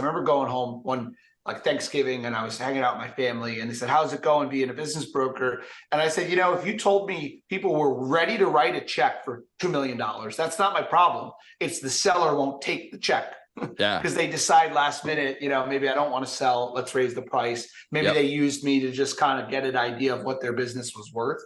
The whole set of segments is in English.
I remember going home one like Thanksgiving, and I was hanging out with my family, and they said, "How's it going being a business broker?" And I said, if you told me people were ready to write a check for $2 million, that's not my problem. It's the seller won't take the check. Yeah. Because they decide last minute, maybe I don't want to sell, let's raise the price. Maybe they used me to just kind of get an idea of what their business was worth.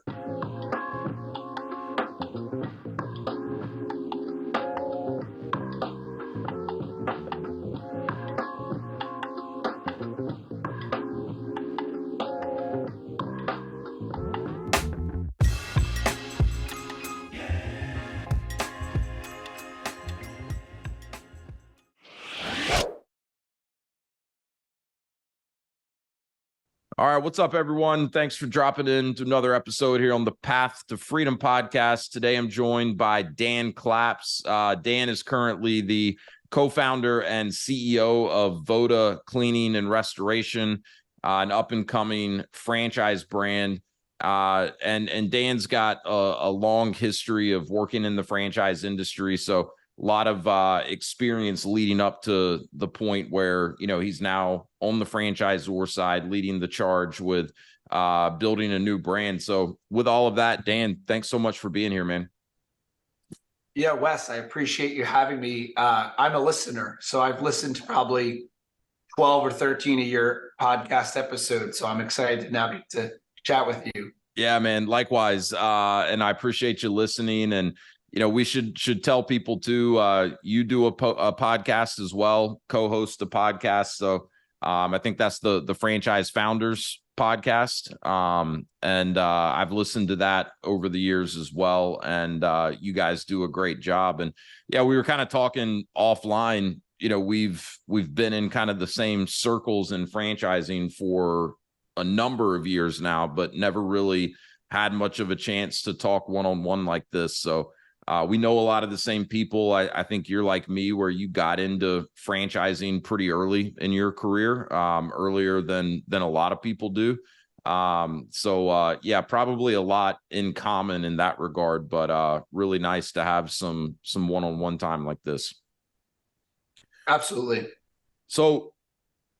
All right, what's up, everyone? Thanks for dropping into another episode here on the Path to Freedom podcast. Today, I'm joined by Dan Klaps. Dan is currently the co-founder and CEO of Vota Cleaning and Restoration, an up-and-coming franchise brand. And Dan's got a long history of working in the franchise industry, so a lot of experience leading up to the point where, he's now on the franchisor side, leading the charge with building a new brand. So with all of that, Dan, thanks so much for being here, man. Yeah, Wes, I appreciate you having me. I'm a listener, so I've listened to probably 12 or 13 of your podcast episodes. So I'm excited now get to chat with you. Yeah, man, likewise. And I appreciate you listening. And we should tell people too, you do a podcast as well, co-host a podcast. So I think that's the Franchise Founders podcast. And I've listened to that over the years as well. And you guys do a great job. And yeah, we were kind of talking offline, we've been in kind of the same circles in franchising for a number of years now, but never really had much of a chance to talk one-on-one like this. So we know a lot of the same people. I think you're like me, where you got into franchising pretty early in your career, earlier than a lot of people do. So yeah, probably a lot in common in that regard, but really nice to have some one-on-one time like this. Absolutely. So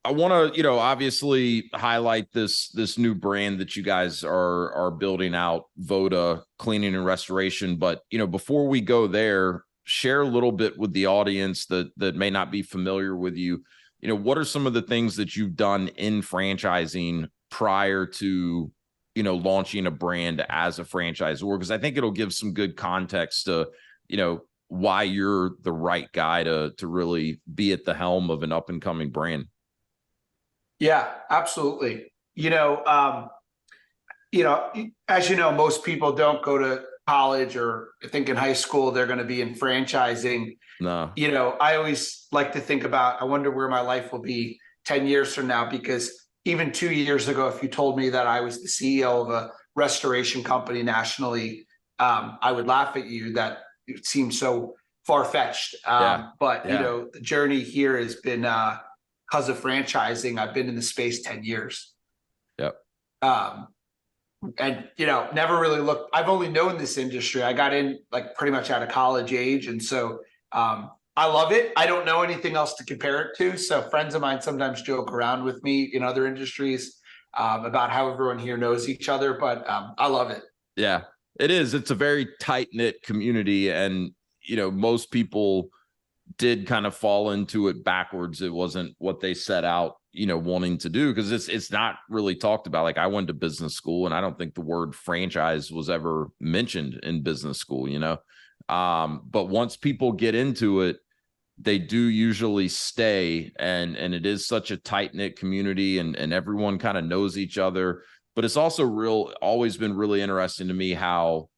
I want to, obviously highlight this new brand that you guys are building out, Vota Cleaning and Restoration. But, before we go there, share a little bit with the audience that may not be familiar with you. What are some of the things that you've done in franchising prior to, launching a brand as a franchisor? Because I think it'll give some good context to, why you're the right guy to really be at the helm of an up and coming brand. Yeah, absolutely. As most people don't go to college or think in high school they're going to be in franchising. No. I always like to think about, I wonder where my life will be 10 years from now, because even 2 years ago, if you told me that I was the CEO of a restoration company nationally, I would laugh at you. That it seems so far-fetched. But the journey here has been because of franchising. I've been in the space 10 years. Yep. And, never really looked, I've only known this industry. I got in like pretty much out of college age. And so I love it. I don't know anything else to compare it to. So friends of mine sometimes joke around with me in other industries about how everyone here knows each other, but I love it. Yeah, it is. It's a very tight-knit community. And, most people did kind of fall into it backwards. It wasn't what they set out, wanting to do, because it's not really talked about. Like, I went to business school, and I don't think the word franchise was ever mentioned in business school, but once people get into it, they do usually stay, and it is such a tight-knit community, and everyone kind of knows each other. But it's also always been really interesting to me how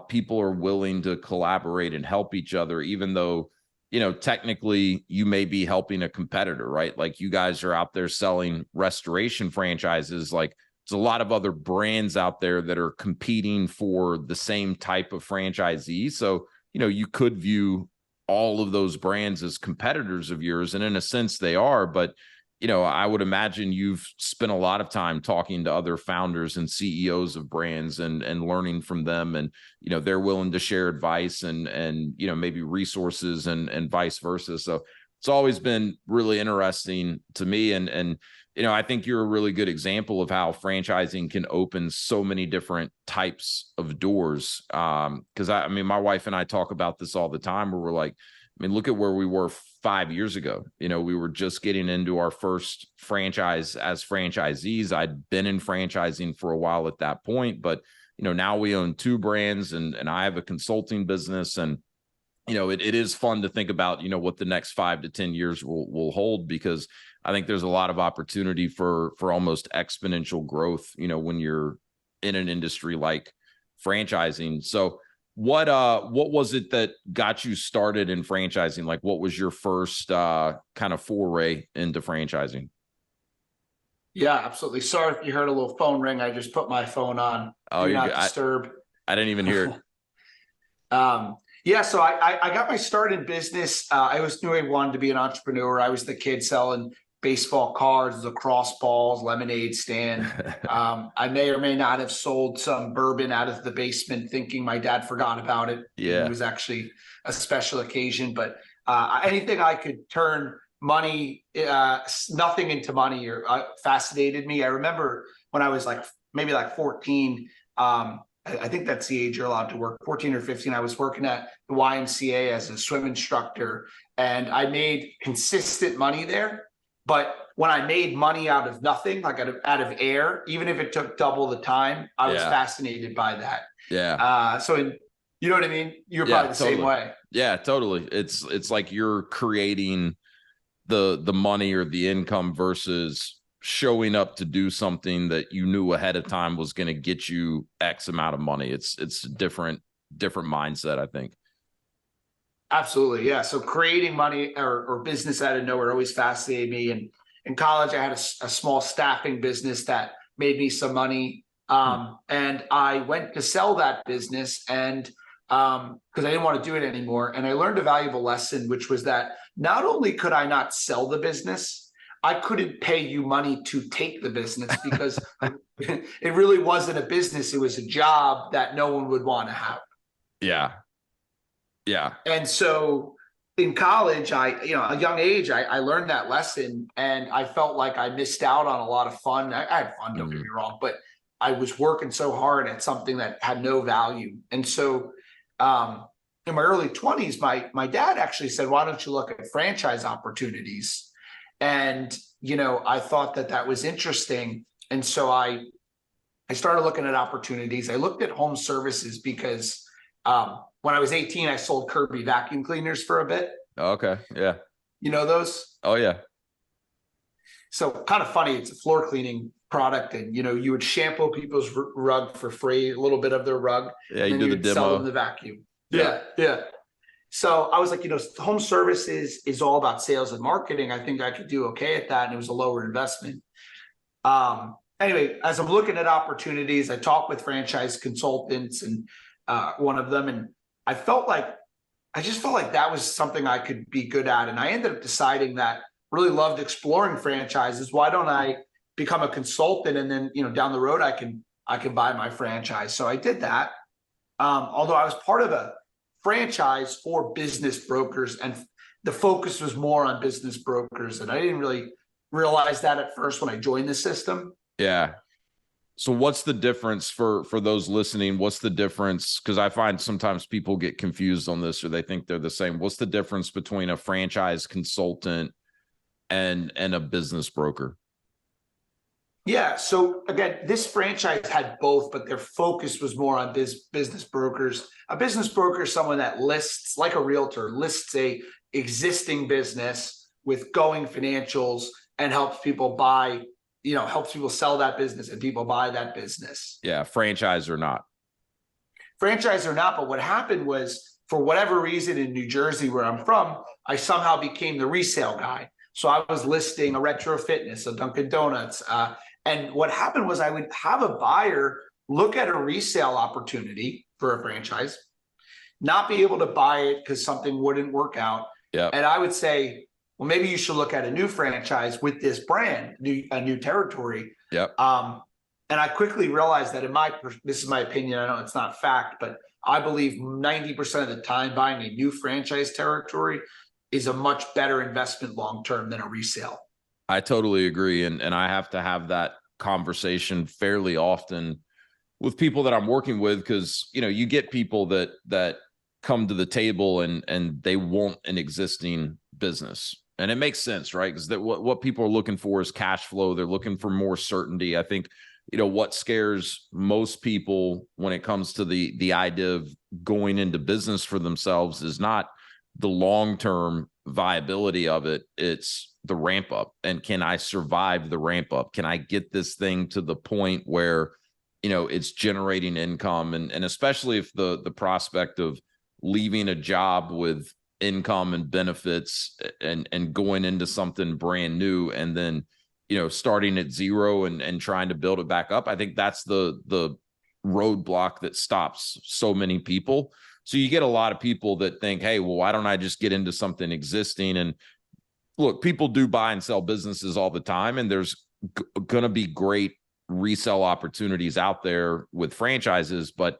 people are willing to collaborate and help each other, even though, technically you may be helping a competitor, right? Like, you guys are out there selling restoration franchises. Like, there's a lot of other brands out there that are competing for the same type of franchisee. So, you could view all of those brands as competitors of yours, and in a sense they are. But, I would imagine you've spent a lot of time talking to other founders and CEOs of brands and learning from them. And, they're willing to share advice and maybe resources and vice versa. So it's always been really interesting to me. And you know, I think you're a really good example of how franchising can open so many different types of doors. Because I mean, my wife and I talk about this all the time, where we're like, I mean, look at where we were 5 years ago. You know, we were just getting into our first franchise as franchisees. I'd been in franchising for a while at that point, but you know, now we own 2 brands, and I have a consulting business. And you know, it is fun to think about, you know, what the next 5 to 10 years will hold, because I think there's a lot of opportunity for almost exponential growth, you know, when you're in an industry like franchising. So what was it that got you started in franchising? Like, what was your first kind of foray into franchising? Yeah, absolutely. Sorry if you heard a little phone ring. I just put my phone on Oh, do you're not good. disturb. I didn't even hear it. Yeah, so I got my start in business. I always knew I wanted to be an entrepreneur. I was the kid selling baseball cards, lacrosse balls, lemonade stand. I may or may not have sold some bourbon out of the basement, thinking my dad forgot about it. Yeah. It was actually a special occasion. But anything I could turn money, nothing into money, or fascinated me. I remember when I was like maybe like 14. I think that's the age you're allowed to work, 14 or 15. I was working at the YMCA as a swim instructor, and I made consistent money there. But when I made money out of nothing, like out of air, even if it took double the time, I was fascinated by that. Yeah. You know what I mean? You're Yeah, probably the totally. same way. Yeah, totally. It's like you're creating the money or the income versus showing up to do something that you knew ahead of time was going to get you X amount of money. It's a different mindset, I think. Absolutely. Yeah. So creating money or business out of nowhere always fascinated me. And in college, I had a small staffing business that made me some money. And I went to sell that business, and because I didn't want to do it anymore. And I learned a valuable lesson, which was that not only could I not sell the business, I couldn't pay you money to take the business, because it really wasn't a business. It was a job that no one would want to have. Yeah. Yeah. And so in college, a young age, I learned that lesson, and I felt like I missed out on a lot of fun. I had fun, don't get me wrong, but I was working so hard at something that had no value. And so in my early 20s, my dad actually said, why don't you look at franchise opportunities? And, you know, I thought that was interesting. And so I started looking at opportunities. I looked at home services because when I was 18, I sold Kirby vacuum cleaners for a bit. Okay. Yeah. You know those? Oh, yeah. So kind of funny. It's a floor cleaning product, and you know, you would shampoo people's rug for free, a little bit of their rug. Yeah, you do the demo. Sell them the vacuum. Yeah. So I was like, you know, home services is all about sales and marketing. I think I could do okay at that, and it was a lower investment. Anyway, as I'm looking at opportunities, I talk with franchise consultants, and one of them, and I just felt like that was something I could be good at. And I ended up deciding that really loved exploring franchises. Why don't I become a consultant, and then, you know, down the road I can buy my franchise. So I did that. Although I was part of a franchise for business brokers, and the focus was more on business brokers. And I didn't really realize that at first when I joined the system. Yeah. So what's the difference for those listening? What's the difference? Because I find sometimes people get confused on this, or they think they're the same. What's the difference between a franchise consultant and a business broker? Yeah. So again, this franchise had both, but their focus was more on business brokers. A business broker is someone that lists, like a realtor, lists a existing business with going financials and helps people buy, you know, helps people sell that business and people buy that business. Yeah. Franchise or not. Franchise or not. But what happened was, for whatever reason, in New Jersey, where I'm from, I somehow became the resale guy. So I was listing a Retro Fitness, a Dunkin' Donuts. And what happened was, I would have a buyer look at a resale opportunity for a franchise, not be able to buy it because something wouldn't work out. Yeah. And I would say, well, maybe you should look at a new franchise with this brand, a new territory. Yep. And I quickly realized that this is my opinion, I know it's not fact, but I believe 90% of the time buying a new franchise territory is a much better investment long-term than a resale. I totally agree. And I have to have that conversation fairly often with people that I'm working with, because, you know, you get people that come to the table and they want an existing business. And it makes sense, right? Because what people are looking for is cash flow. They're looking for more certainty. I think, you know, what scares most people when it comes to the idea of going into business for themselves is not the long-term viability of it. It's the ramp up. And can I survive the ramp up? Can I get this thing to the point where, you know, it's generating income? And especially if the prospect of leaving a job with income and benefits and going into something brand new and then, you know, starting at zero and trying to build it back up, I think that's the roadblock that stops so many people. So you get a lot of people that think, hey, well, why don't I just get into something existing? And look, people do buy and sell businesses all the time, and there's going to be great resell opportunities out there with franchises, but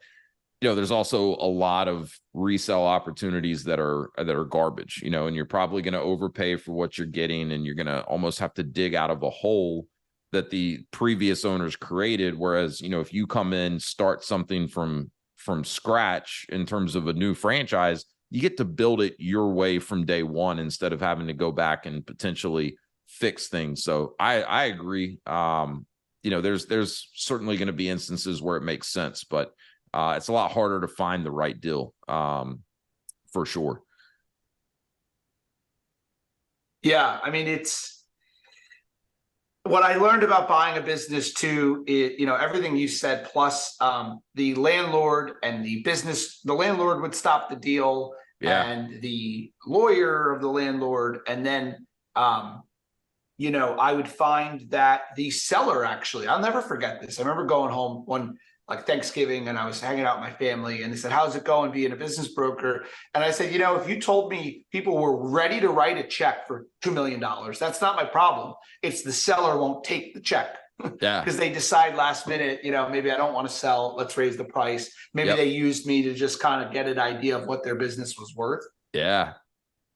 you know, there's also a lot of resell opportunities that are garbage, you know, and you're probably going to overpay for what you're getting, and you're going to almost have to dig out of a hole that the previous owners created. Whereas, you know, if you come in, start something from scratch in terms of a new franchise, you get to build it your way from day one instead of having to go back and potentially fix things. So I agree. You know, there's certainly going to be instances where it makes sense, but it's a lot harder to find the right deal, for sure. Yeah, I mean, it's what I learned about buying a business too. You know, everything you said, plus the landlord and the business. The landlord would stop the deal, Yeah. and the lawyer of the landlord, and then you know, I would find that the seller actually. I'll never forget this. I remember going home one like Thanksgiving, and I was hanging out with my family, and they said, how's it going being a business broker? And I said, you know, if you told me people were ready to write a check for $2 million, that's not my problem. It's the seller won't take the check. Yeah. Because they decide last minute, you know, maybe I don't want to sell, let's raise the price. Maybe they used me to just kind of get an idea of what their business was worth. Yeah.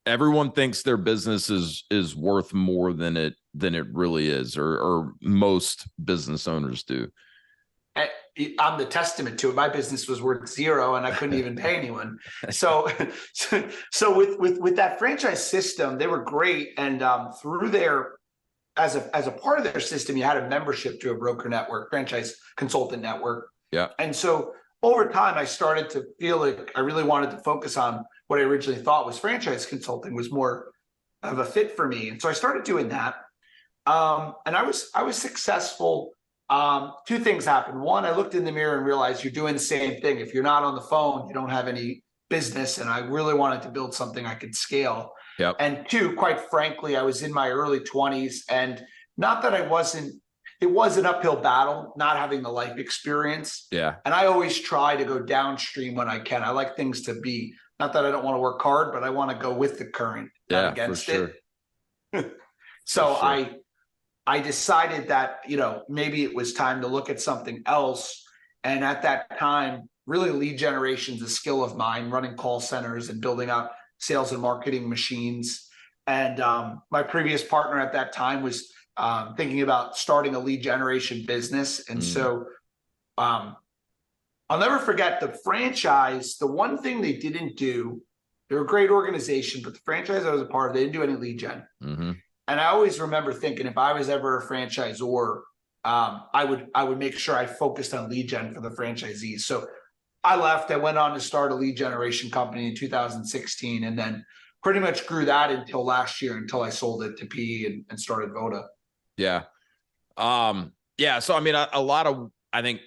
Everyone thinks their business is worth more than it really is, or most business owners do. I'm the testament to it. My business was worth zero, and I couldn't even pay anyone. So with that franchise system, they were great. And through their, as a part of their system, you had a membership to a broker network, franchise consultant network. Yeah. And so over time, I started to feel like I really wanted to focus on what I originally thought was franchise consulting was more of a fit for me. And so I started doing that. And I was successful. Two things happened. One, I looked in the mirror and realized you're doing the same thing. If you're not on the phone, you don't have any business. And I really wanted to build something I could scale. Yep. And two, quite frankly, I was in my early 20s, and not that it was an uphill battle, not having the life experience. Yeah. And I always try to go downstream when I can. I like things to be, not that I don't want to work hard, but I want to go with the current, not against it. So sure. I decided that, you know, maybe it was time to look at something else. And at that time, really lead generation is a skill of mine, running call centers and building out sales and marketing machines. And my previous partner at that time was thinking about starting a lead generation business. And so I'll never forget the franchise. The one thing they didn't do, they're a great organization, but the franchise I was a part of, they didn't do any lead gen. Mm-hmm. And I always remember thinking, if I was ever a franchisor, I would make sure I focused on lead gen for the franchisees. So I left. I went on to start a lead generation company in 2016, and then pretty much grew that until last year, until I sold it to PE and started Vota. Yeah. Yeah. So, I mean, a lot of, I think,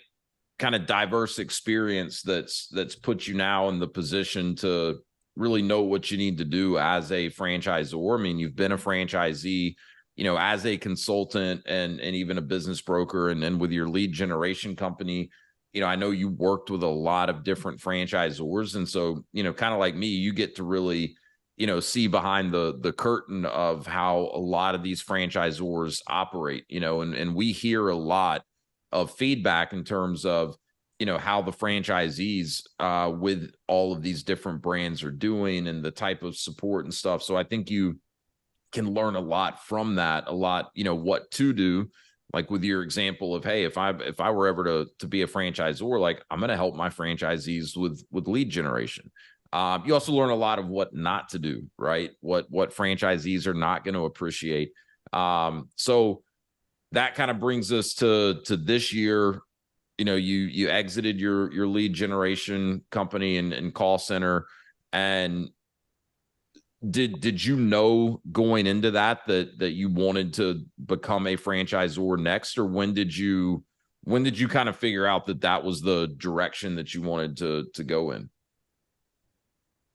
kind of diverse experience that's put you now in the position to really know what you need to do as a franchisor. I mean, you've been a franchisee, you know, as a consultant and even a business broker, and then with your lead generation company, you know, I know you worked with a lot of different franchisors. And so, you know, kind of like me, you get to really, you know, see behind the curtain of how a lot of these franchisors operate, you know, and we hear a lot of feedback in terms of, how the franchisees with all of these different brands are doing and the type of support and stuff. So I think you can learn a lot from that, a lot, what to do. Like with your example of, hey, if I were ever to be a franchisor, like I'm going to help my franchisees with lead generation. You also learn a lot of what not to do, right? What franchisees are not going to appreciate. So that kind of brings us to this year. You exited your lead generation company and call center, and did you know going into that you wanted to become a franchisor next, or when did you kind of figure out that was the direction that you wanted to go in?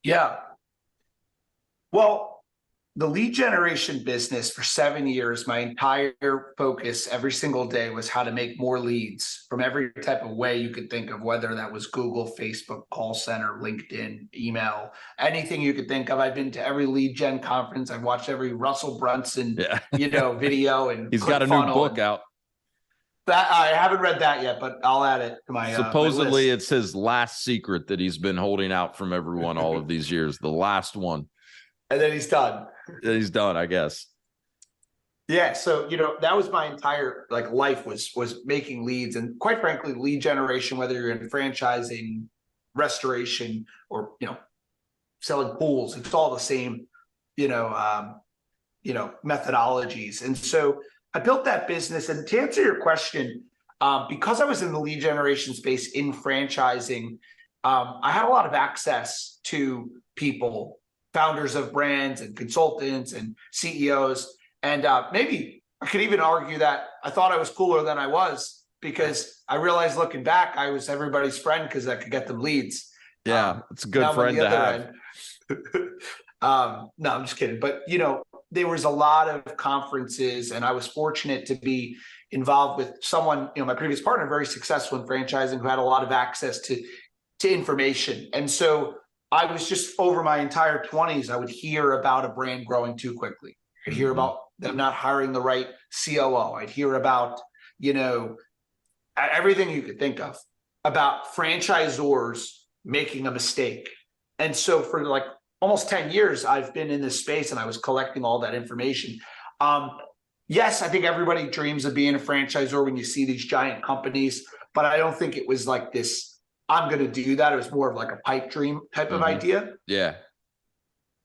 Yeah. Well, the lead generation business for 7 years, my entire focus every single day was how to make more leads from every type of way you could think of, whether that was Google, Facebook, call center, LinkedIn, email, anything you could think of. I've been to every lead gen conference. I've watched every Russell Brunson, video, and he's got a new book out. That I haven't read that yet, but I'll add it to my supposedly my it's his last secret that he's been holding out from everyone all of these years, the last one. And then he's done. He's done, I guess. Yeah. So, that was my entire life was making leads, and quite frankly, lead generation, whether you're in franchising, restoration, or, selling pools, it's all the same, methodologies. And so I built that business. And to answer your question, because I was in the lead generation space in franchising, I had a lot of access to people, founders of brands and consultants and CEOs. And maybe I could even argue that I thought I was cooler than I was, because I realized looking back, I was everybody's friend because I could get them leads. Yeah, it's a good friend to have. No, I'm just kidding. But, there was a lot of conferences, and I was fortunate to be involved with someone, my previous partner, very successful in franchising, who had a lot of access to information. And so I was just, over my entire 20s, I would hear about a brand growing too quickly. I'd hear about them not hiring the right COO. I'd hear about, everything you could think of about franchisors making a mistake. And so for almost 10 years, I've been in this space, and I was collecting all that information. Yes, I think everybody dreams of being a franchisor when you see these giant companies, but I don't think it was like this, I'm going to do that. It was more of like a pipe dream type of idea. Yeah.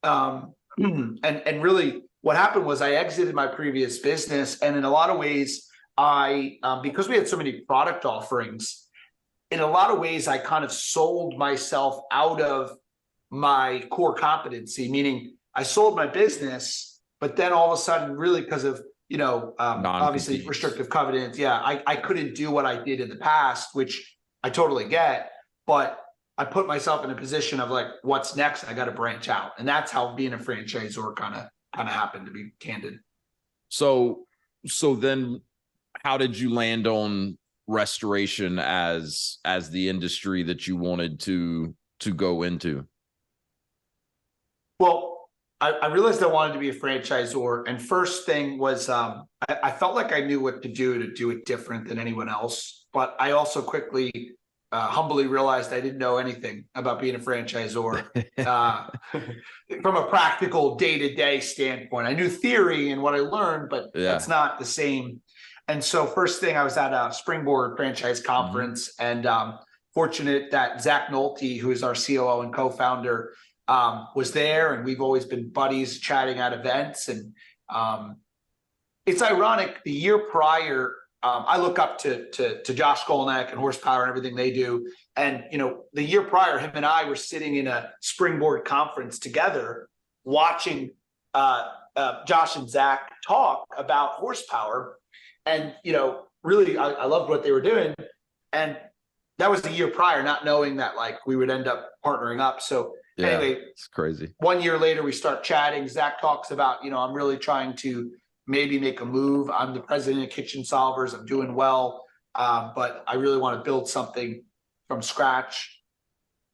And really what happened was I exited my previous business. And in a lot of ways, because we had so many product offerings, in a lot of ways, I kind of sold myself out of my core competency, meaning I sold my business, but then all of a sudden, really because of, obviously restrictive covenants. Yeah. I couldn't do what I did in the past, which I totally get, but I put myself in a position of what's next? I got to branch out. And that's how being a franchisor kind of happened, to be candid. So then how did you land on restoration as the industry that you wanted to go into? Well, I realized I wanted to be a franchisor. And first thing was, I felt like I knew what to do it different than anyone else. But I also quickly, humbly realized I didn't know anything about being a franchisor from a practical day-to-day standpoint. I knew theory and what I learned, but that's not the same. And so first thing, I was at a Springboard franchise conference, and fortunate that Zach Nolte, who is our COO and co-founder, was there, and we've always been buddies chatting at events. And it's ironic, the year prior, I look up to Josh Skolnick and Horsepower and everything they do. And, the year prior, him and I were sitting in a Springboard conference together, watching Josh and Zach talk about Horsepower. And, really, I loved what they were doing. And that was the year prior, not knowing that we would end up partnering up. So anyway, it's crazy. 1 year later, we start chatting. Zach talks about, I'm really trying to maybe make a move. I'm the president of Kitchen Solvers. I'm doing well, but I really want to build something from scratch.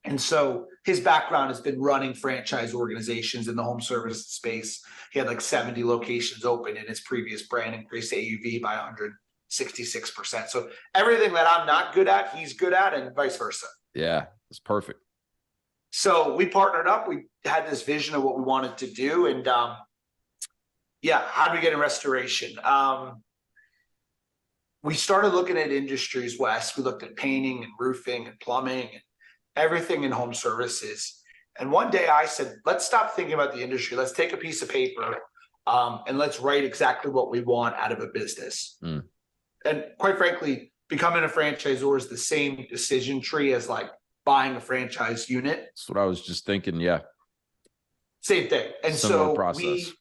And so his background has been running franchise organizations in the home service space. He had 70 locations open in his previous brand, increased AUV by 66%. So everything that I'm not good at, he's good at, and vice versa. Yeah, it's perfect. So we partnered up. We had this vision of what we wanted to do. And how do we get in restoration? We started looking at industries, Wes. We looked at painting and roofing and plumbing and everything in home services. And one day I said, let's stop thinking about the industry. Let's take a piece of paper and let's write exactly what we want out of a business. And quite frankly, becoming a franchisor is the same decision tree as like buying a franchise unit. That's what I was just thinking. Yeah. Same thing. And similar process.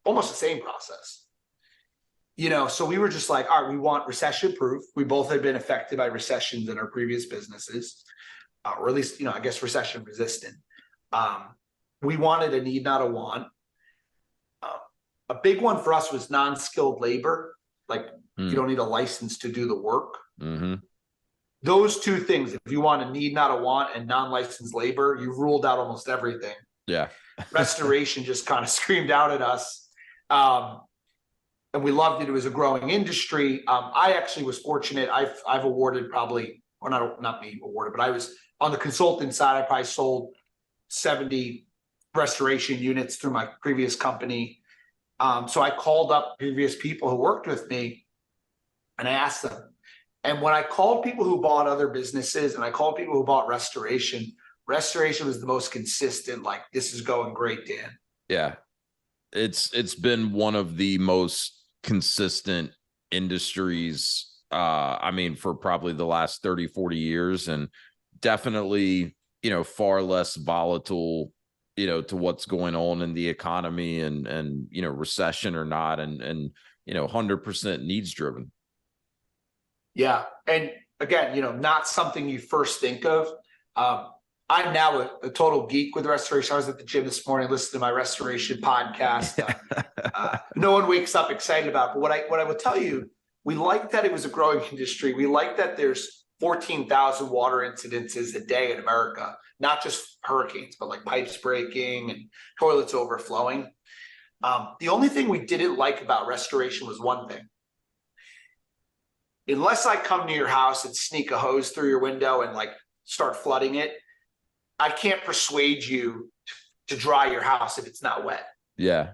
Almost the same process. So we were just like, all right, we want recession proof. We both had been affected by recessions in our previous businesses, or at least, I guess recession resistant. We wanted a need, not a want. A big one for us was non-skilled labor. Like you don't need a license to do the work. Mm-hmm. Those two things, if you want a need, not a want, and non-licensed labor, you've ruled out almost everything. Yeah. Restoration just kind of screamed out at us. And we loved it. It was a growing industry. I actually was fortunate. I've awarded probably, or not me awarded, but I was on the consultant side. I probably sold 70 restoration units through my previous company. So I called up previous people who worked with me and I asked them. And when I called people who bought other businesses and I called people who bought restoration was the most consistent. Like, this is going great, Dan. Yeah. It's been one of the most consistent industries, for probably the last 30, 40 years, and definitely, far less volatile, to what's going on in the economy and recession or not, and 100% needs driven. Yeah. And again, not something you first think of. I'm now a total geek with restoration. I was at the gym this morning, listening to my restoration podcast. No one wakes up excited about it. But what I will tell you, we like that it was a growing industry. We like that there's 14,000 water incidences a day in America, not just hurricanes, but like pipes breaking and toilets overflowing. The only thing we didn't like about restoration was one thing. Unless I come to your house and sneak a hose through your window and like start flooding it, I can't persuade you to dry your house if it's not wet. Yeah.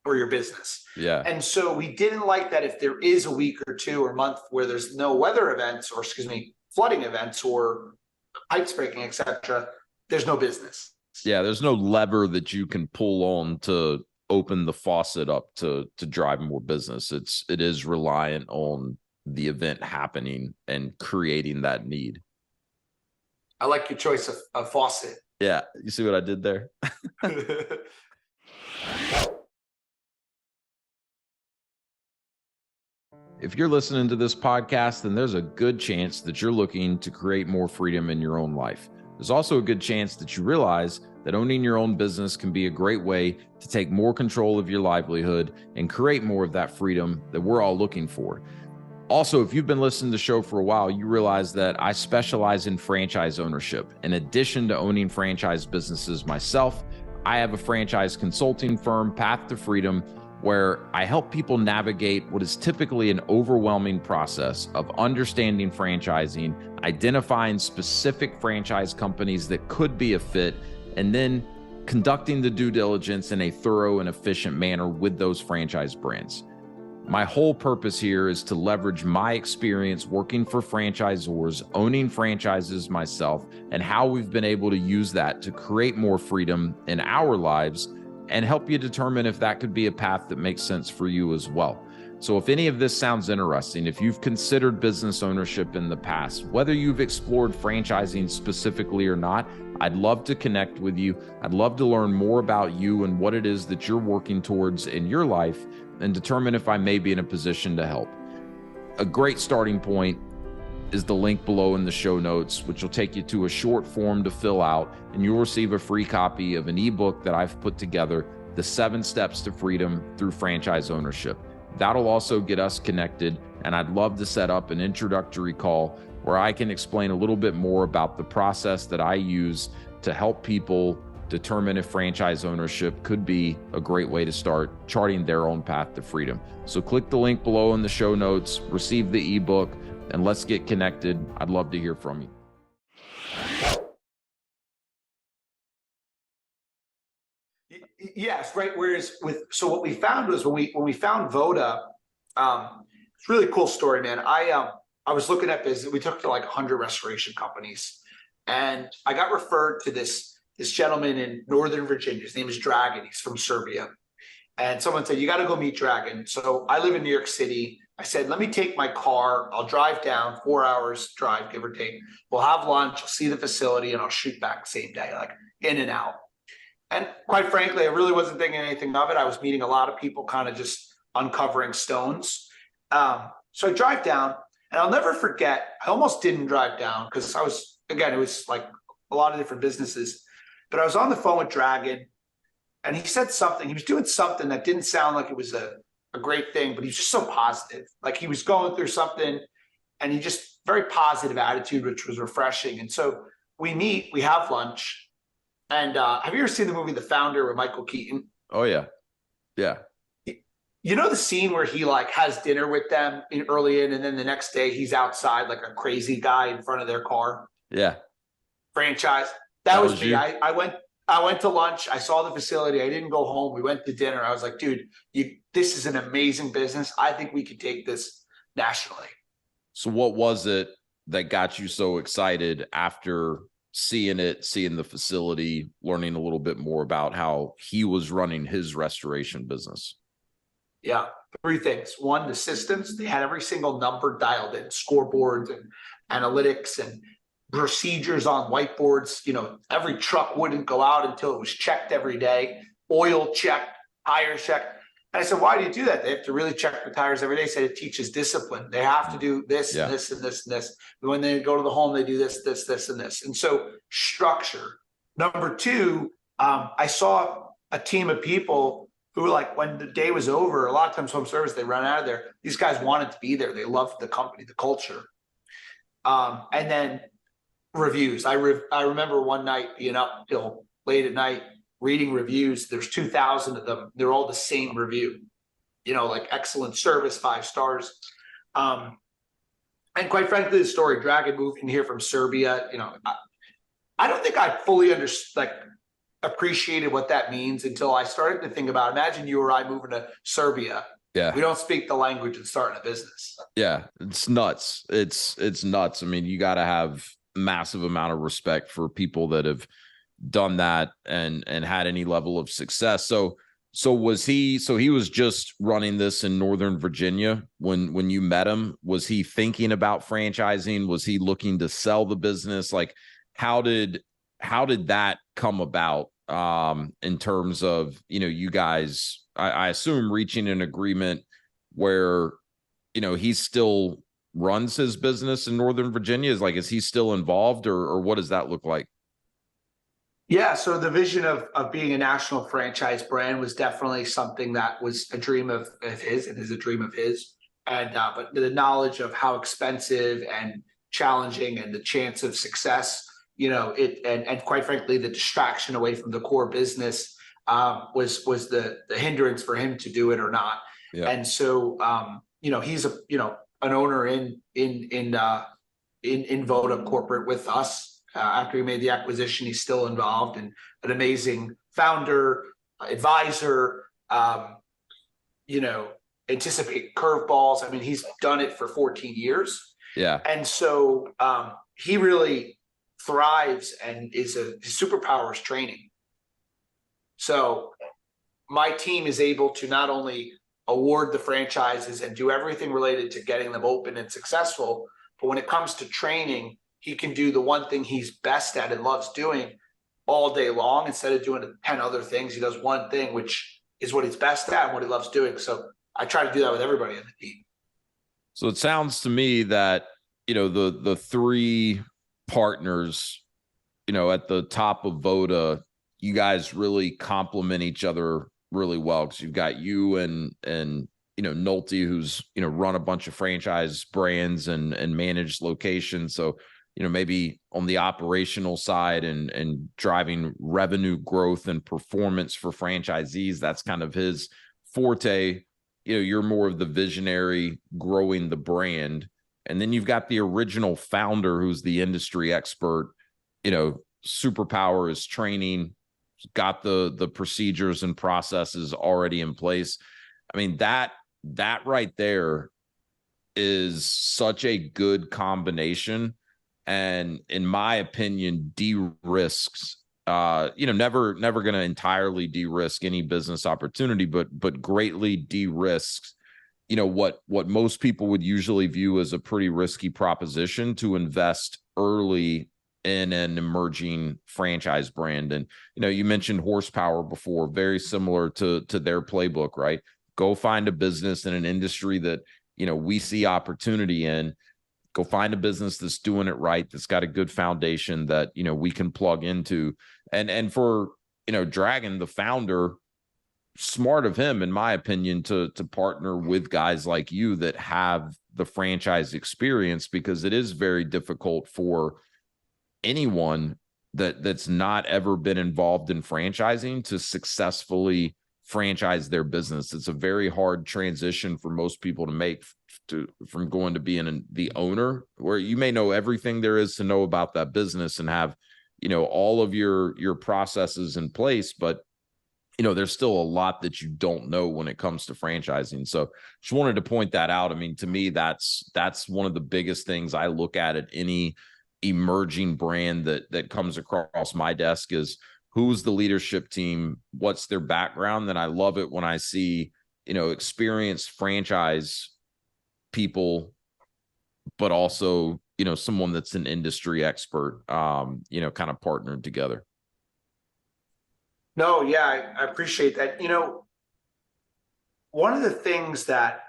Or your business. Yeah. And so we didn't like that if there is a week or two or month where there's no weather events or, flooding events or pipes breaking, etc., there's no business. Yeah. There's no lever that you can pull on to open the faucet up to drive more business. It is reliant on the event happening and creating that need. I like your choice of faucet. Yeah. You see what I did there? If you're listening to this podcast, then there's a good chance that you're looking to create more freedom in your own life. There's also a good chance that you realize that owning your own business can be a great way to take more control of your livelihood and create more of that freedom that we're all looking for. Also, if you've been listening to the show for a while, you realize that I specialize in franchise ownership. In addition to owning franchise businesses myself, I have a franchise consulting firm, Path to Freedom, where I help people navigate what is typically an overwhelming process of understanding franchising, identifying specific franchise companies that could be a fit, and then conducting the due diligence in a thorough and efficient manner with those franchise brands. My whole purpose here is to leverage my experience working for franchisors, owning franchises myself, and how we've been able to use that to create more freedom in our lives and help you determine if that could be a path that makes sense for you as well. So if any of this sounds interesting, if you've considered business ownership in the past, whether you've explored franchising specifically or not, I'd love to connect with you. I'd love to learn more about you and what it is that you're working towards in your life and determine if I may be in a position to help. A great starting point is the link below in the show notes, which will take you to a short form to fill out, and you'll receive a free copy of an ebook that I've put together, The 7 Steps to Freedom Through Franchise Ownership. That'll also get us connected, and I'd love to set up an introductory call where I can explain a little bit more about the process that I use to help people determine if franchise ownership could be a great way to start charting their own path to freedom. So click the link below in the show notes, receive the ebook, and let's get connected. I'd love to hear from you. Yes, right. Whereas so what we found was when we found Vota, it's a really cool story, man. I was looking at business. We took to like 100 restoration companies, and I got referred to this gentleman in Northern Virginia. His name is Dragon. He's from Serbia. And someone said, you got to go meet Dragon. So I live in New York City. I said, let me take my car. I'll drive down, 4 hours drive, give or take. We'll have lunch. I'll see the facility, and I'll shoot back the same day, like in and out. And quite frankly, I really wasn't thinking anything of it. I was meeting a lot of people, kind of just uncovering stones. So I drive down, and I'll never forget, I almost didn't drive down because it was like a lot of different businesses. But I was on the phone with Dragon, and he said something. He was doing something that didn't sound like it was a great thing, but he was just so positive. Like he was going through something, and he just very positive attitude, which was refreshing. And so we meet, we have lunch. And have you ever seen the movie The Founder with Michael Keaton? Oh, yeah. Yeah. You know the scene where he like has dinner with them early in, and then the next day he's outside like a crazy guy in front of their car? Yeah. Franchise. That was me. You? I went to lunch. I saw the facility. I didn't go home. We went to dinner. I was like, dude, this is an amazing business. I think we could take this nationally. So what was it that got you so excited after seeing the facility, learning a little bit more about how he was running his restoration business? Yeah, 3 things. One, the systems. They had every single number dialed in, scoreboards and analytics and procedures on whiteboards. You know, every truck wouldn't go out until it was checked every day, oil checked, tire checked. And I said, why do you do that? They have to really check the tires every day. He said it teaches discipline. They have to do this, and this, and this, and this. When they go to the home, they do this, this, this, and this. And so structure. Number 2, I saw a team of people who, like, when the day was over, a lot of times home service, they run out of there. These guys wanted to be there. They loved the company, the culture. And then reviews. I remember one night being up till late at night, reading reviews. There's 2,000 of them. They're all the same review, you know, like excellent service, 5 stars. And quite frankly, the story, Dragon moving here from Serbia, you know, I don't think I fully appreciated what that means until I started to think about, imagine you or I moving to Serbia. Yeah. We don't speak the language and starting a business. Yeah. It's nuts. It's nuts. I mean, you got to have massive amount of respect for people that have done that and had any level of success. So he was just running this in Northern Virginia when you met him? Was he thinking about franchising? Was he looking to sell the business? Like, how did that come about in terms of, you know, you guys, I assume, reaching an agreement where, you know, he still runs his business in Northern Virginia? Is he still involved, or what does that look like? Yeah, so the vision of being a national franchise brand was definitely something that was a dream of his, and is a dream of his. And but the knowledge of how expensive and challenging and the chance of success, you know, and quite frankly, the distraction away from the core business was the hindrance for him to do it or not. Yeah. And so you know, he's an owner in Vota corporate with us. After he made the acquisition, he's still involved, and an amazing founder, advisor, you know, anticipate curveballs. I mean, he's done it for 14 years. Yeah. And so he really thrives, and his superpower is training. So my team is able to not only award the franchises and do everything related to getting them open and successful, but when it comes to training, he can do the one thing he's best at and loves doing all day long. Instead of doing 10 other things, he does one thing, which is what he's best at and what he loves doing. So I try to do that with everybody on the team. So it sounds to me that, you know, the 3 partners, you know, at the top of Vota, you guys really complement each other really well, because you've got you and you know, Nolte, who's, you know, run a bunch of franchise brands and managed locations. So maybe on the operational side and driving revenue growth and performance for franchisees. That's kind of his forte. You're more of the visionary, growing the brand. And then you've got the original founder who's the industry expert. Superpower is training, got the procedures and processes already in place. I mean, that right there is such a good combination, and in my opinion, de-risks, never going to entirely de-risk any business opportunity, but greatly de-risks, what most people would usually view as a pretty risky proposition to invest early in an emerging franchise brand. And, you mentioned Horsepower before, very similar to their playbook, right? Go find a business in an industry that, we see opportunity in. Go find a business that's doing it right, that's got a good foundation that, we can plug into. And for, Dragon, the founder, smart of him, in my opinion, to partner with guys like you that have the franchise experience, because it is very difficult for anyone that's not ever been involved in franchising to successfully franchise their business. It's a very hard transition for most people to make from going to being the owner, where you may know everything there is to know about that business and have, all of your processes in place, but there's still a lot that you don't know when it comes to franchising. So just wanted to point that out. I mean, to me, that's one of the biggest things I look at any emerging brand that comes across my desk is, who's the leadership team? What's their background? Then I love it when I see, experienced franchise people, but also, someone that's an industry expert, kind of partnered together. No, yeah, I appreciate that. One of the things that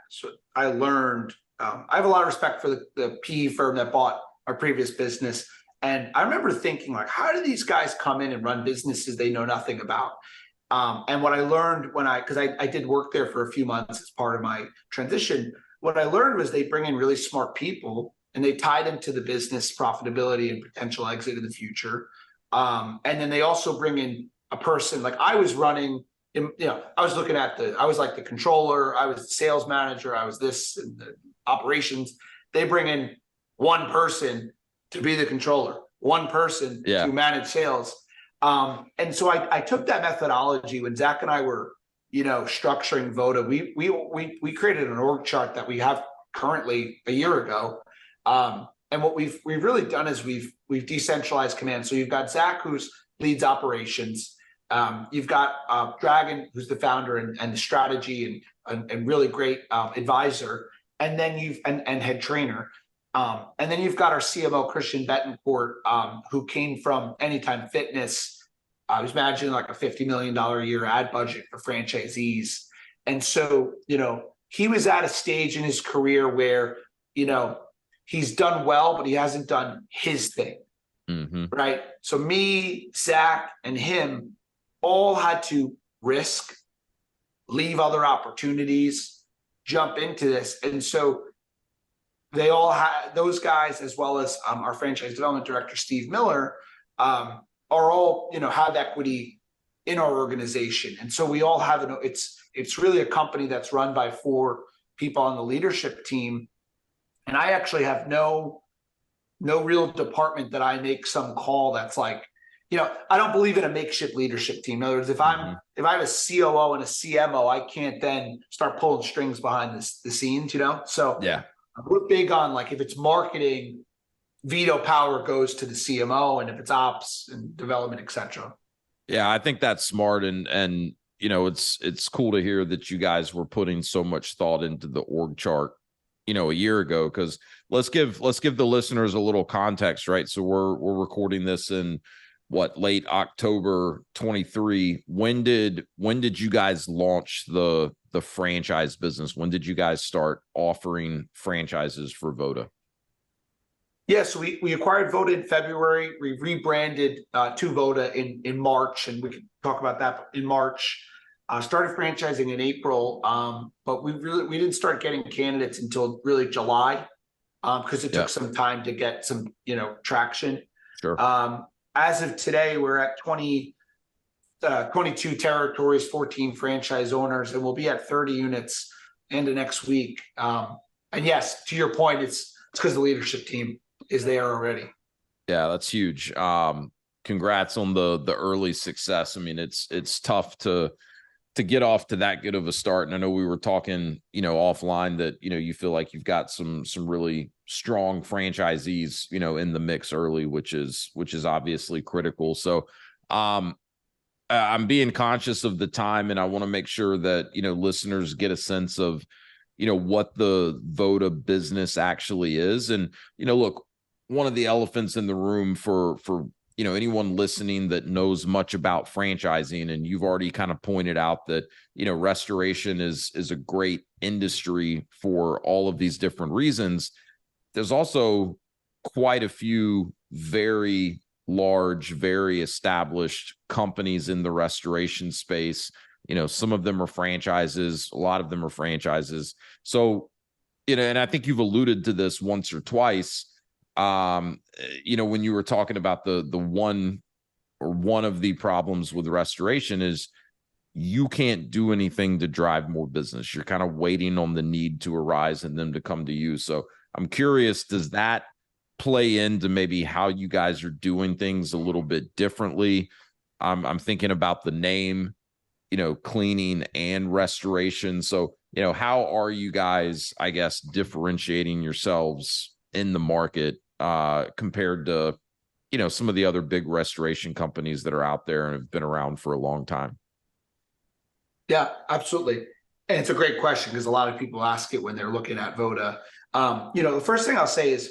I learned, I have a lot of respect for the PE firm that bought our previous business. And I remember thinking, like, how do these guys come in and run businesses they know nothing about? And what I learned because I did work there for a few months as part of my transition, what I learned was they bring in really smart people and they tie them to the business profitability and potential exit in the future. And then they also bring in a person, like I was running, I was looking at I was like the controller, I was the sales manager, I was this and the operations. They bring in one person to be the controller, one person to manage sales. And so I took that methodology when Zach and I were, structuring Vota. We created an org chart that we have currently a year ago. And what we've really done is we've decentralized command. So you've got Zach, who's leads operations. You've got Dragon, who's the founder and the strategy and really great advisor, and then and head trainer. And then you've got our CMO, Christian Betancourt, who came from Anytime Fitness. I was managing like a $50 million a year ad budget for franchisees. And so, he was at a stage in his career where, he's done well, but he hasn't done his thing. Mm-hmm. Right. So me, Zach, and him all had to risk, leave other opportunities, jump into this. And so they all had, those guys, as well as our franchise development director, Steve Miller, are all, have equity in our organization. And so we all have, it's really a company that's run by 4 people on the leadership team. And I actually have no real department that I make some call that's like, I don't believe in a makeshift leadership team. In other words, if I have a COO and a CMO, I can't then start pulling strings behind the scenes, So yeah, we're big on, like, if it's marketing, veto power goes to the CMO, and if it's ops and development, etc. Yeah, I think that's smart, and it's cool to hear that you guys were putting so much thought into the org chart, a year ago, because let's give the listeners a little context, right? So we're recording this in late October 23. When did you guys launch the franchise business? When did you guys start offering franchises for Vota? Yeah, so we acquired Vota in February. We rebranded to Vota in March, and we can talk about that in March. Started franchising in April, but we didn't start getting candidates until really July. because it took some time to get some, traction. Sure. As of today, we're at 22 territories, 14 franchise owners, and we'll be at 30 units into next week. And yes, to your point, it's because the leadership team is there already. Yeah, that's huge. Congrats on the early success. I mean, it's tough to get off to that good of a start. And I know we were talking, offline that, you feel like you've got some really strong franchisees, in the mix early, which is obviously critical. So, I'm being conscious of the time, and I want to make sure that, listeners get a sense of, what the Vota business actually is. And, look, one of the elephants in the room for anyone listening that knows much about franchising, and you've already kind of pointed out that, restoration is a great industry for all of these different reasons. There's also quite a few very large, very established companies in the restoration space. Some of them are franchises, a lot of them are franchises. So, and I think you've alluded to this once or twice, when you were talking about the one of the problems with restoration is you can't do anything to drive more business. You're kind of waiting on the need to arise and them to come to you. So I'm curious, does that play into maybe how you guys are doing things a little bit differently? I'm thinking about the name, cleaning and restoration. So, how are you guys, I guess, differentiating yourselves in the market compared to, some of the other big restoration companies that are out there and have been around for a long time? Yeah, absolutely. And it's a great question because a lot of people ask it when they're looking at Vota. The first thing I'll say is,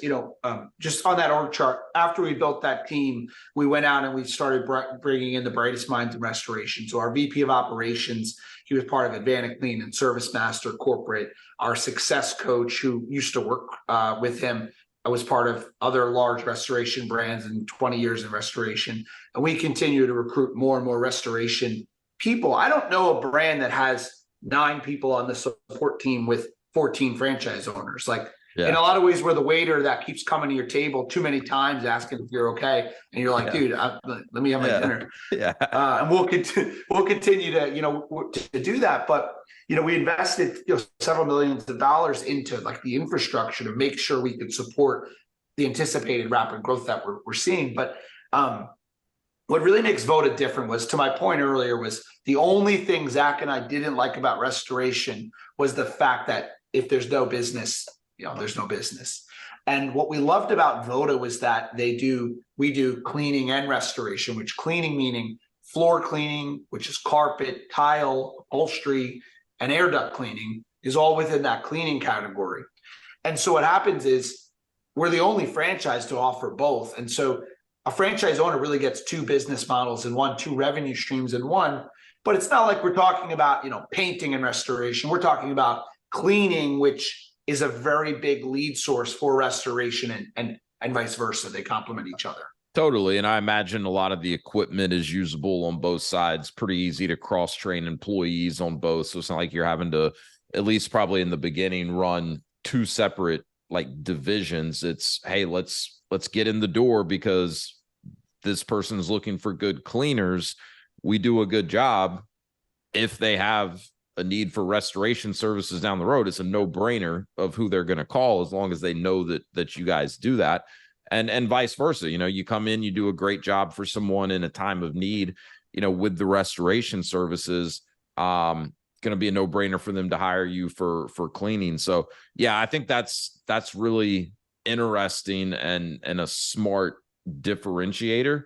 just on that org chart, after we built that team, we went out and we started bringing in the brightest minds in restoration. So our VP of operations, he was part of Advantic Clean and Service Master Corporate. Our success coach, who used to work with him, was part of other large restoration brands and 20 years in restoration. And we continue to recruit more and more restoration people. I don't know a brand that has 9 people on the support team with 14 franchise owners. In a lot of ways, we're the waiter that keeps coming to your table too many times asking if you're okay, and you're like, dude, let me have my dinner. And we'll continue to do that. But we invested several millions of dollars into the infrastructure to make sure we could support the anticipated rapid growth that we're seeing. But what really makes Vota different was, to my point earlier, was the only thing Zach and I didn't like about restoration was the fact that if there's no business, there's no business. And what we loved about Vota was that we do cleaning and restoration, which cleaning meaning floor cleaning, which is carpet, tile, upholstery, and air duct cleaning is all within that cleaning category. And so what happens is we're the only franchise to offer both. And so a franchise owner really gets 2 business models in one, 2 revenue streams in one. But it's not like we're talking about, painting and restoration. We're talking about cleaning, which is a very big lead source for restoration, and vice versa. They complement each other. Totally. And I imagine a lot of the equipment is usable on both sides. Pretty easy to cross-train employees on both. So it's not like you're having to, at least probably in the beginning, run 2 separate divisions. It's, hey, let's get in the door because this person's looking for good cleaners. We do a good job. If they have a need for restoration services down the road, it's a no-brainer of who they're going to call, as long as they know that you guys do that. And vice versa. You come in, you do a great job for someone in a time of need, with the restoration services, going to be a no-brainer for them to hire you for cleaning. So yeah, I think that's really interesting and a smart differentiator.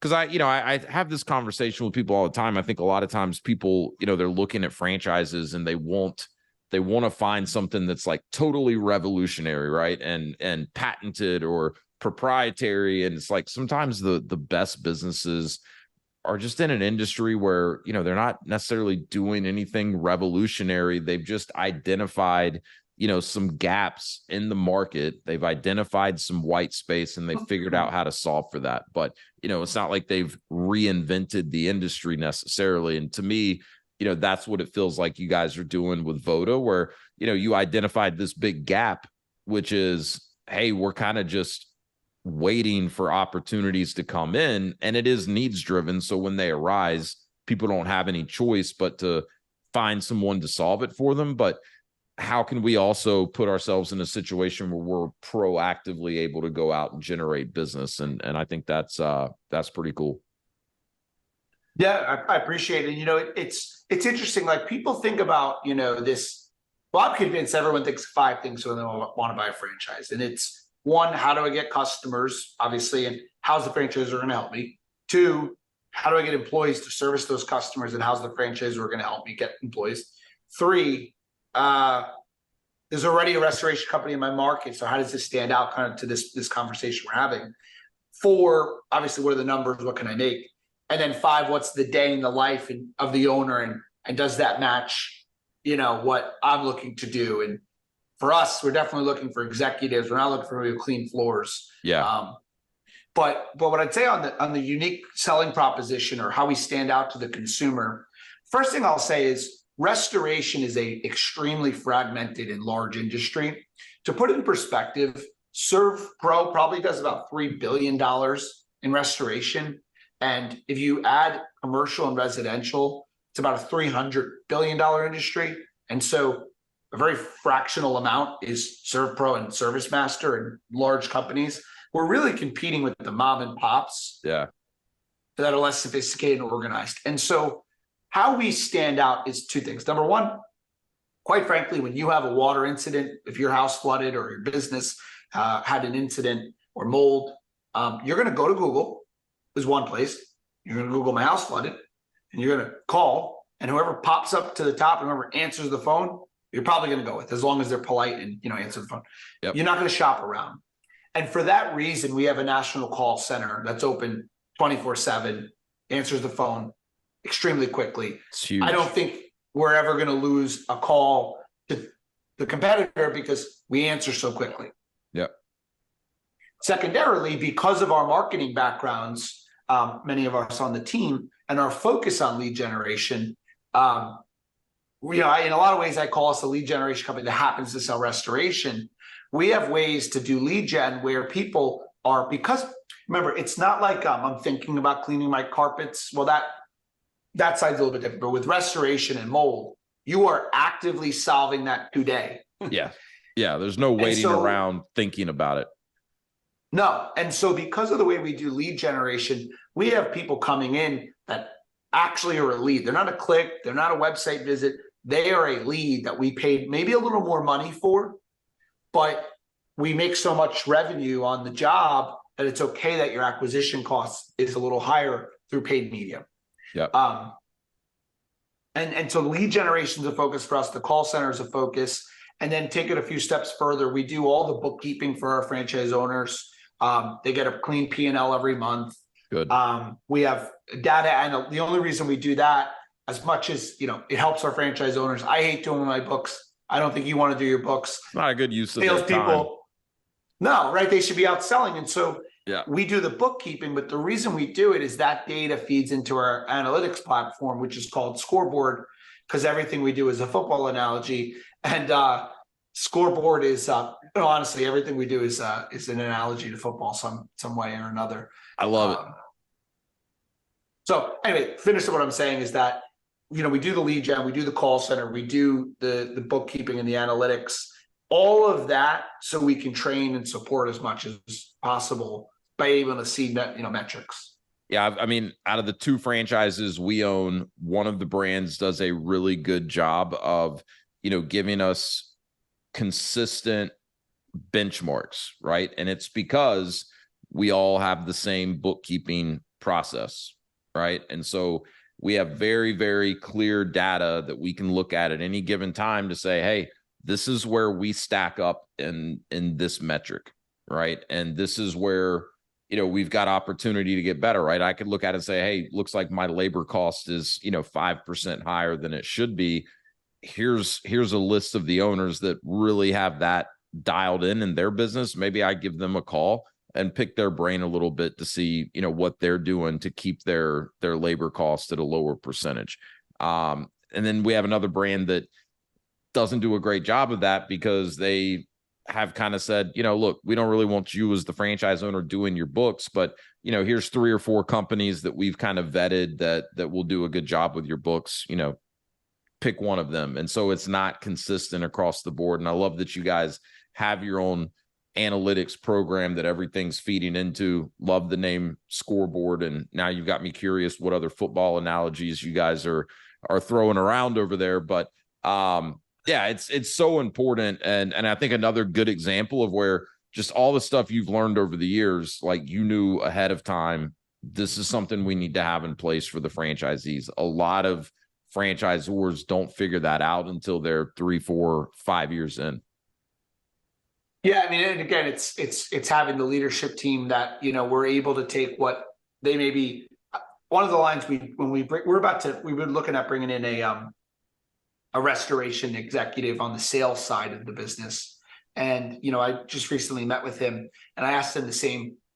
Because I have this conversation with people all the time. I think a lot of times people, they're looking at franchises and they want to find something that's totally revolutionary, right? And patented or proprietary. And it's sometimes the best businesses are just in an industry where, they're not necessarily doing anything revolutionary. They've just identified, some gaps in the market. They've identified some white space and they've figured out how to solve for that. But, it's not like they've reinvented the industry necessarily. And to me, that's what it feels like you guys are doing with Vota, where, you identified this big gap, which is, hey, we're kind of just waiting for opportunities to come in, and it is needs driven. So when they arise, people don't have any choice but to find someone to solve it for them. But how can we also put ourselves in a situation where we're proactively able to go out and generate business? And I think that's pretty cool. Yeah, I appreciate it. It's interesting. Like people think about, this. Well, I'm convinced everyone thinks 5 things when they want to buy a franchise. And it's 1, how do I get customers, obviously, and how's the franchisor going to help me? 2, how do I get employees to service those customers, and how's the franchisor going to help me get employees? 3, there's already a restoration company in my market, so how does this stand out kind of to this conversation we're having? 4, obviously, what are the numbers? What can I make? And then 5, what's the day in the life of the owner, and does that match, what I'm looking to do? And for us, we're definitely looking for executives. We're not looking for clean floors. Yeah. But what I'd say on the unique selling proposition, or how we stand out to the consumer, first thing I'll say is restoration is a extremely fragmented and large industry. To put it in perspective, ServPro probably does about $3 billion in restoration. And if you add commercial and residential, it's about a $300 billion industry. And so a very fractional amount is ServPro and ServiceMaster and large companies. We're really competing with the mom and pops that are less sophisticated and organized. And so how we stand out is 2 things. Number 1, quite frankly, when you have a water incident, if your house flooded or your business had an incident or mold, you're going to go to Google. There's one place. You're going to Google my house flooded, and you're going to call, and whoever pops up to the top and whoever answers the phone, you're probably going to go with, as long as they're polite and answer the phone. Yep. You're not going to shop around. And for that reason, we have a national call center that's open 24/7, answers the phone extremely quickly. It's huge. I don't think we're ever going to lose a call to the competitor because we answer so quickly. Yep. Secondarily, because of our marketing backgrounds, many of us on the team, and our focus on lead generation, in a lot of ways, I call us a lead generation company that happens to sell restoration. We have ways to do lead gen where people are, because remember, it's not like I'm thinking about cleaning my carpets. Well, that side's a little bit different, but with restoration and mold, you are actively solving that today. Yeah. There's no waiting around thinking about it. No. And so because of the way we do lead generation, we have people coming in that actually are a lead. They're not a click. They're not a website visit. They are a lead that we paid maybe a little more money for, but we make so much revenue on the job that it's okay that your acquisition cost is a little higher through paid media. Yep. And so lead generation is a focus for us. The call center is a focus. And then take it a few steps further. We do all the bookkeeping for our franchise owners. They get a clean P&L every month. Good. We have data, and the only reason we do that, as much as it helps our franchise owners. I hate doing my books. I don't think you want to do your books. It's not a good use of sales their time. People. No, right? They should be out selling, and so yeah, we do the bookkeeping. But the reason we do it is that data feeds into our analytics platform, which is called Scoreboard, because everything we do is a football analogy, and Scoreboard is honestly everything we do is an analogy to football some way or another. I love it. So anyway, finish what I'm saying is that we do the lead gen, we do the call center, we do the bookkeeping and the analytics, all of that, so we can train and support as much as possible by able to see metrics. Yeah, I mean, out of the 2 franchises we own, one of the brands does a really good job of giving us consistent benchmarks, right? And it's because we all have the same bookkeeping process, right? And so we have very, very clear data that we can look at any given time to say, hey, this is where we stack up in this metric, right? And this is where we've got opportunity to get better, right? I could look at it and say, hey, looks like my labor cost is 5% higher than it should be. Here's a list of the owners that really have that dialed in their business. Maybe I give them a call and pick their brain a little bit to see what they're doing to keep their labor cost at a lower percentage. And then we have another brand that doesn't do a great job of that because they have kind of said, look, we don't really want you as the franchise owner doing your books, but here's 3 or 4 companies that we've kind of vetted that will do a good job with your books, pick one of them. And so it's not consistent across the board. And I love that you guys have your own analytics program that everything's feeding into. Love the name Scoreboard. And now you've got me curious what other football analogies you guys are throwing around over there. But yeah, it's so important. And I think another good example of where just all the stuff you've learned over the years, like you knew ahead of time, this is something we need to have in place for the franchisees. A lot of franchisors don't figure that out until they're 3, 4, 5 years in. Yeah, I mean, and again, it's having the leadership team that we're able to take what they may be. One of the lines we're looking at bringing in a restoration executive on the sales side of the business, and I just recently met with him, and I asked him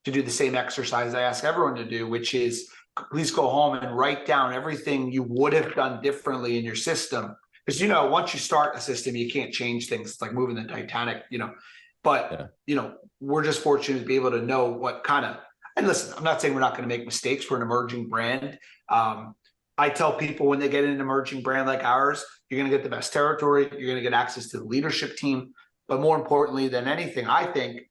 to do the same exercise I ask everyone to do, which is please go home and write down everything you would have done differently in your system, because once you start a system, you can't change things. It's like moving the Titanic, But we're just fortunate to be able to know what kind of. And listen, I'm not saying we're not going to make mistakes. We're an emerging brand. I tell people when they get in an emerging brand like ours, you're going to get the best territory. You're going to get access to the leadership team. But more importantly than anything, I think,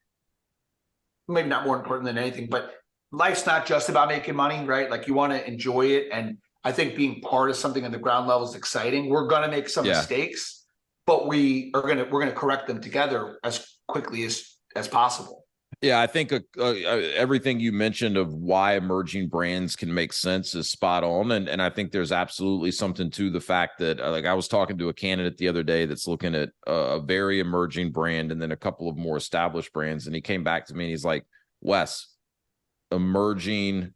maybe not more important than anything, but life's not just about making money, right? Like you want to enjoy it. And I think being part of something on the ground level is exciting. We're going to make some mistakes, but we're going to correct them together as quickly as possible. Yeah, I think everything you mentioned of why emerging brands can make sense is spot on. And I think there's absolutely something to the fact that like I was talking to a candidate the other day that's looking at a very emerging brand and then a couple of more established brands. And he came back to me and he's like, Wes, emerging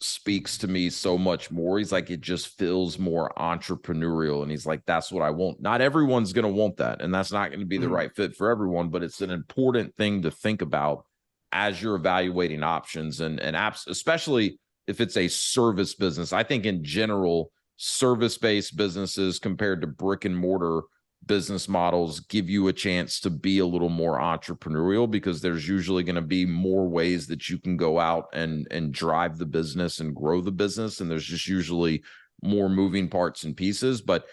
speaks to me so much more. He's like, it just feels more entrepreneurial. And he's like, that's what I want. Not everyone's going to want that. And that's not going to be the right fit for everyone, but it's an important thing to think about as you're evaluating options and apps, especially if it's a service business. I think in general, service-based businesses compared to brick and mortar business models give you a chance to be a little more entrepreneurial because there's usually going to be more ways that you can go out and drive the business and grow the business. And there's just usually more moving parts and pieces, but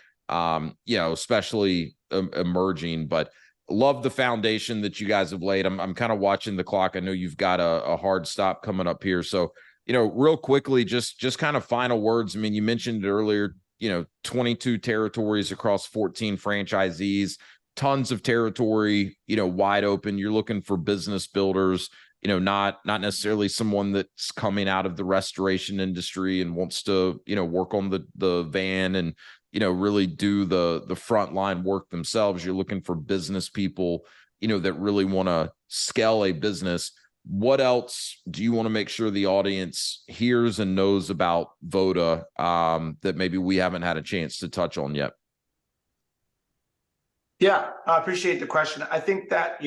especially emerging, but love the foundation that you guys have laid. I'm kind of watching the clock. I know you've got a hard stop coming up here. So, real quickly, just kind of final words. I mean, you mentioned it earlier, 22 territories across 14 franchisees, tons of territory, wide open. You're looking for business builders, not necessarily someone that's coming out of the restoration industry and wants to, work on the van and, really do the frontline work themselves. You're looking for business people, that really want to scale a business. What else do you want to make sure the audience hears and knows about Vota that maybe we haven't had a chance to touch on yet? Yeah, I appreciate the question. I think that,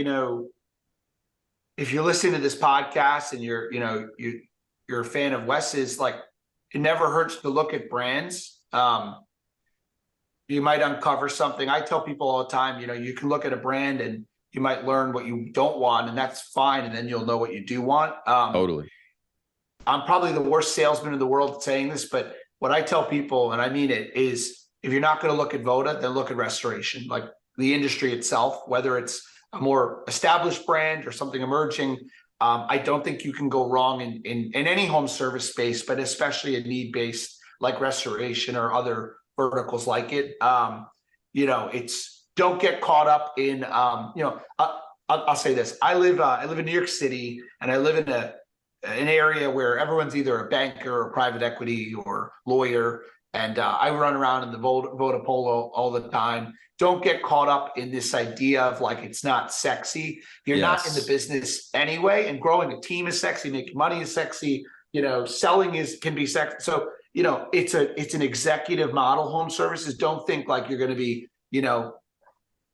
if you're listening to this podcast and you're a fan of Wes's, like it never hurts to look at brands. You might uncover something. I tell people all the time, you can look at a brand and you might learn what you don't want, and that's fine. And then you'll know what you do want. Totally. I'm probably the worst salesman in the world at saying this, but what I tell people, and I mean it, is if you're not going to look at Vota, then look at restoration, like the industry itself, whether it's a more established brand or something emerging. I don't think you can go wrong in any home service space, but especially a need-based like restoration or other verticals like it. Don't get caught up in, I'll say this. I live in New York City, and I live in an area where everyone's either a banker or private equity or lawyer. And I run around in the Vota Polo all the time. Don't get caught up in this idea of like, it's not sexy. You're not in the business anyway. And growing a team is sexy. Making money is sexy. Selling can be sexy. So, it's an executive model, home services. Don't think like you're going to be,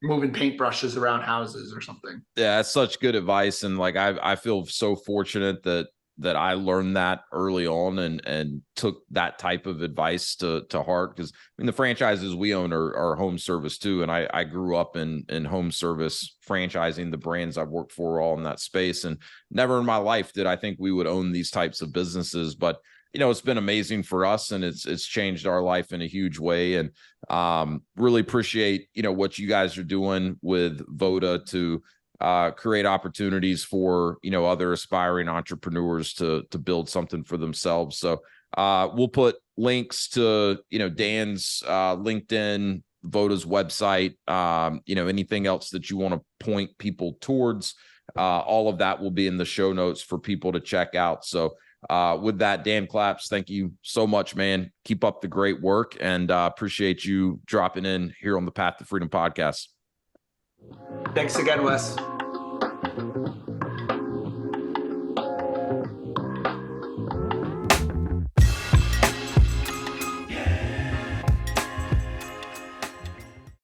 moving paintbrushes around houses or something. Yeah, that's such good advice. And like, I feel so fortunate that, that I learned that early on and took that type of advice to heart. Because I mean, the franchises we own are home service too, and I grew up in home service franchising the brands I've worked for all in that space, and never in my life did I think we would own these types of businesses. But it's been amazing for us, and it's changed our life in a huge way. And really appreciate what you guys are doing with Vota to create opportunities for other aspiring entrepreneurs to build something for themselves. So we'll put links to Dan's LinkedIn, Vota's website, anything else that you want to point people towards. All of that will be in the show notes for people to check out. So with that, Dan Klaps, thank you so much, man. Keep up the great work, and appreciate you dropping in here on the Path to Freedom podcast. Thanks again, Wes.